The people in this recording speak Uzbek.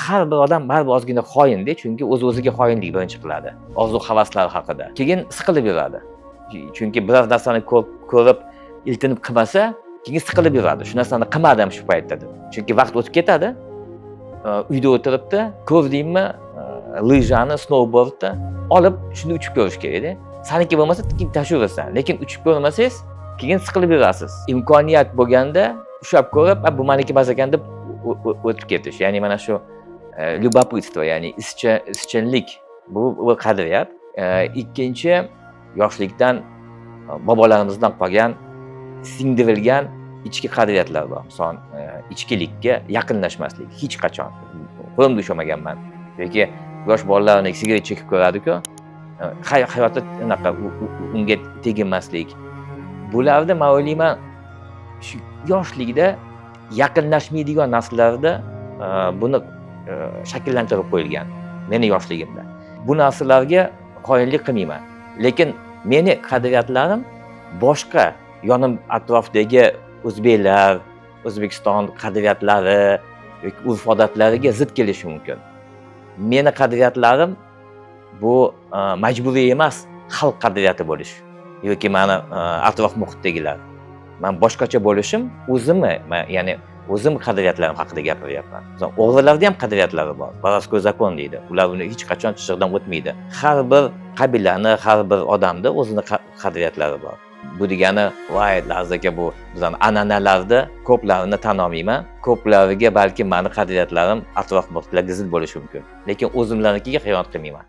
har bir odam baribir ozgina xoinda, chunki o'z-o'ziga xoinlik birinchi qiladi. Orzu-havaslar haqida. Keyin siqilib yuradi. Chunki biror narsani ko'rib, iltinib qilmasa, keyin siqilib yuradi. Shu narsani qilmadim shu paytda deb. Chunki vaqt o'tib ketadi. Uyda o'tiribdi, ko'rdingmi, lijani, snowboardni olib shuni uchib ko'rish kerak-da. Saniki bo'lmasa, keyin tashlayversan. Lekin uchib ko'rmasangiz, keyin siqilib yurasiz. Imkoniyat bo'lganda ushlab ko'rib, bu meniki emas ekan deb o'tib ketish. Ya'ni mana shu lyubopitstvo, ya'ni izchillik bu qadriyat. Ikkinchi, yoshlikdan bobolarimizdan qolgan, singdirilgan ichki qadriyatlar bor. Masalan, ichkilikka yaqinlashmaslik hech qachon. Qo'limda ushlamaganman. Yoki yosh bolalarni sigaret chekib ko'radi-ku, hayotda unaqa unga teginmaslik. Bularda men o'ylayman, shu yoshlikda yaqinlashmaydigan narsalarda buni shakllantirib qo'yilgan meni yoshligimda. Bu narsalarga qoyillik qilmayman. Lekin meni qadriyatlarim boshqa yonim atrofdagi o'zbeklar, O'zbekiston qadriyatlari yoki urf-odatlariga zid kelishi mumkin. Meni qadriyatlarim bu majburiy emas, xalq qadriyati bo'lish yoki meni atrof muhitdagilar. Men boshqacha bo'lishim ya'ni o'zim qadriyatlarim haqida gapiryapman. O'g'rilarda ham qadriyatlari bor. Baraskoy zakon deydi. Ular uni hech qachon chizig'idan o'tmaydi. Har bir qabilani, har bir odamda o'zini qadriyatlari bor. Bu degani, voy, aka, bu bizning an'analarda ko'plarini tan olmayman. Ko'plariga balki meni qadriyatlarim atrof muhitlarga zid bo'lishi mumkin. Lekin o'zimlarnikiga xiyonat qilmayman.